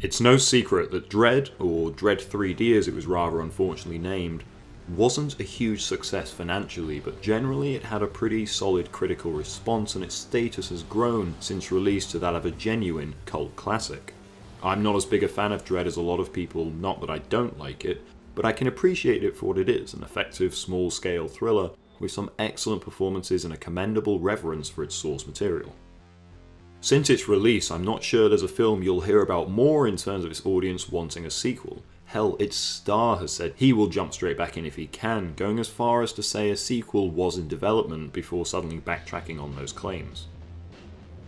It's no secret that Dredd, or Dredd 3D as it was rather unfortunately named, wasn't a huge success financially, but generally it had a pretty solid critical response and its status has grown since release to that of a genuine cult classic. I'm not as big a fan of Dredd as a lot of people, not that I don't like it, but I can appreciate it for what it is, an effective small-scale thriller with some excellent performances and a commendable reverence for its source material. Since its release, I'm not sure there's a film you'll hear about more in terms of its audience wanting a sequel. Hell, its star has said he will jump straight back in if he can, going as far as to say a sequel was in development before suddenly backtracking on those claims.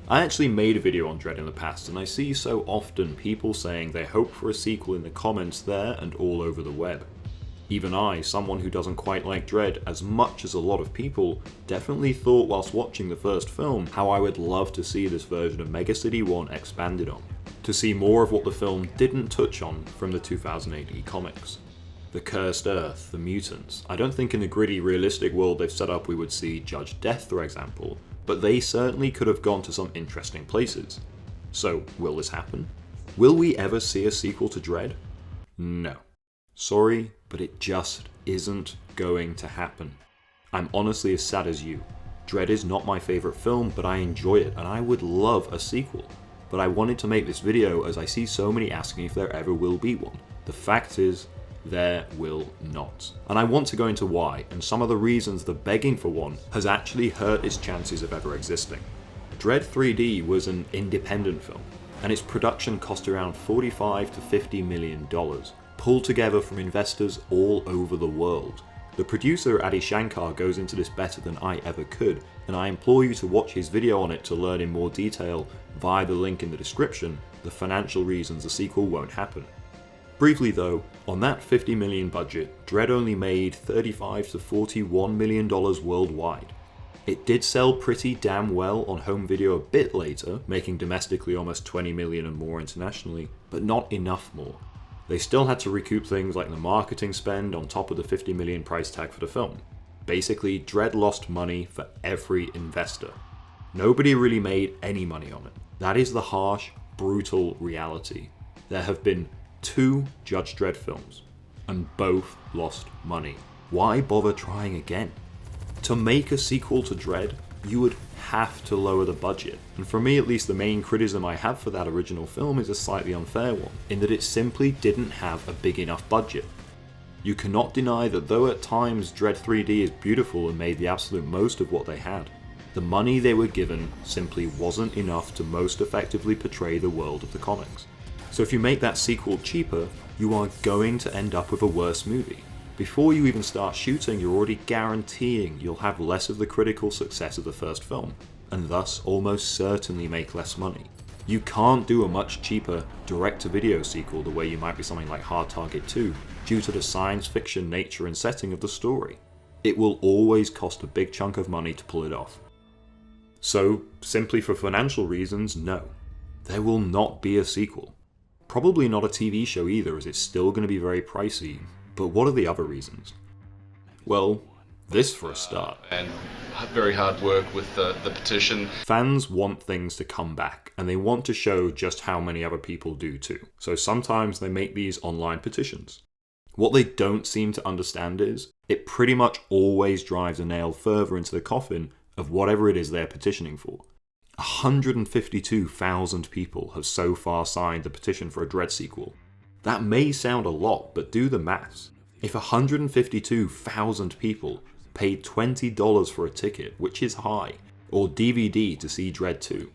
I actually made a video on Dredd in the past, and I see so often people saying they hope for a sequel in the comments there and all over the web. Even I, someone who doesn't quite like Dredd as much as a lot of people, definitely thought whilst watching the first film how I would love to see this version of Mega City 1 expanded on, to see more of what the film didn't touch on from the 2008 comics. The Cursed Earth, the mutants. I don't think in the gritty, realistic world they've set up we would see Judge Death, for example, but they certainly could have gone to some interesting places. So, will this happen? Will we ever see a sequel to Dredd? No. Sorry, but it just isn't going to happen. I'm honestly as sad as you. Dredd is not my favourite film, but I enjoy it and I would love a sequel. But I wanted to make this video as I see so many asking if there ever will be one. The fact is, there will not. And I want to go into why, and some of the reasons the begging for one has actually hurt its chances of ever existing. Dredd 3D was an independent film, and its production cost around $45 to $50 million. Pulled together from investors all over the world. The producer Adi Shankar goes into this better than I ever could, and I implore you to watch his video on it to learn in more detail via the link in the description the financial reasons a sequel won't happen. Briefly though, on that $50 million budget, Dredd only made $35 to $41 million worldwide. It did sell pretty damn well on home video a bit later, making domestically almost $20 million and more internationally, but not enough more. They still had to recoup things like the marketing spend on top of the $50 million price tag for the film. Basically, Dredd lost money for every investor. Nobody really made any money on it. That is the harsh, brutal reality. There have been 2 Judge Dredd films, and both lost money. Why bother trying again? To make a sequel to Dredd, you would have to lower the budget. And for me at least, the main criticism I have for that original film is a slightly unfair one, in that it simply didn't have a big enough budget. You cannot deny that though at times Dredd 3D is beautiful and made the absolute most of what they had, the money they were given simply wasn't enough to most effectively portray the world of the comics. So if you make that sequel cheaper, you are going to end up with a worse movie. Before you even start shooting, you're already guaranteeing you'll have less of the critical success of the first film, and thus almost certainly make less money. You can't do a much cheaper direct-to-video sequel the way you might be something like Hard Target 2, due to the science fiction nature and setting of the story. It will always cost a big chunk of money to pull it off. So, simply for financial reasons, no. There will not be a sequel. Probably not a TV show either, as it's still going to be very pricey. But what are the other reasons? Well, this for a start. And very hard work with the petition. Fans want things to come back, and they want to show just how many other people do too. So sometimes they make these online petitions. What they don't seem to understand is, it pretty much always drives a nail further into the coffin of whatever it is they're petitioning for. 152,000 people have so far signed the petition for a Dredd sequel. That may sound a lot, but do the maths. If 152,000 people paid $20 for a ticket, which is high, or DVD to see Dredd 2,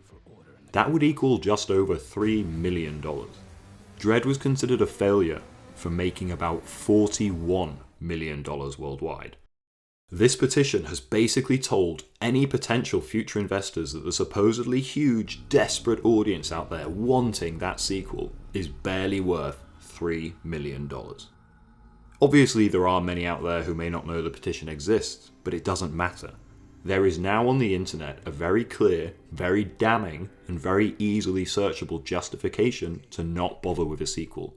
that would equal just over $3 million. Dredd was considered a failure for making about $41 million worldwide. This petition has basically told any potential future investors that the supposedly huge, desperate audience out there wanting that sequel is barely worth $3 million. Obviously, there are many out there who may not know the petition exists, but it doesn't matter. There is now on the internet a very clear, very damning, and very easily searchable justification to not bother with a sequel.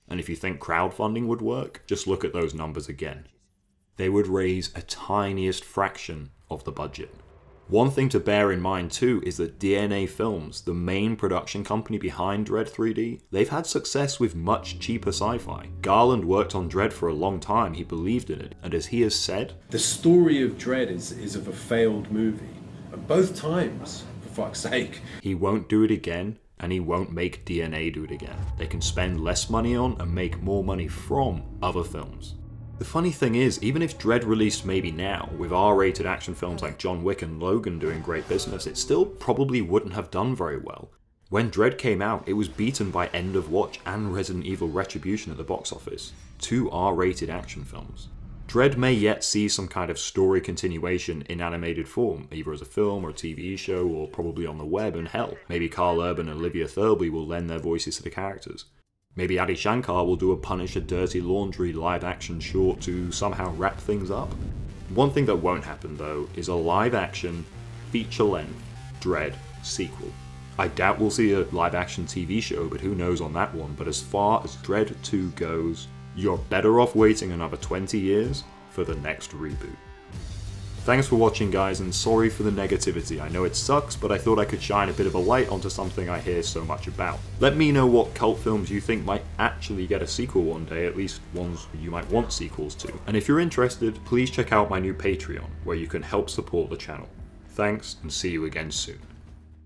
And if you think crowdfunding would work, just look at those numbers again. They would raise a tiniest fraction of the budget. One thing to bear in mind too is that DNA Films, the main production company behind Dredd 3D, they've had success with much cheaper sci-fi. Garland worked on Dredd for a long time, he believed in it, and as he has said, "The story of Dredd is of a failed movie, and both times, for fuck's sake." He won't do it again, and he won't make DNA do it again. They can spend less money on and make more money from other films. The funny thing is, even if Dredd released maybe now, with R-rated action films like John Wick and Logan doing great business, it still probably wouldn't have done very well. When Dredd came out, it was beaten by End of Watch and Resident Evil Retribution at the box office, 2 R-rated action films. Dredd may yet see some kind of story continuation in animated form, either as a film or a TV show or probably on the web, and hell, maybe Carl Urban and Olivia Thirlby will lend their voices to the characters. Maybe Adi Shankar will do a Punisher Dirty Laundry live-action short to somehow wrap things up. One thing that won't happen though is a live-action, feature-length Dredd sequel. I doubt we'll see a live-action TV show, but who knows on that one. But as far as Dredd 2 goes, you're better off waiting another 20 years for the next reboot. Thanks for watching guys, and sorry for the negativity. I know it sucks, but I thought I could shine a bit of a light onto something I hear so much about. Let me know what cult films you think might actually get a sequel one day, at least ones you might want sequels to. And if you're interested, please check out my new Patreon, where you can help support the channel. Thanks, and see you again soon.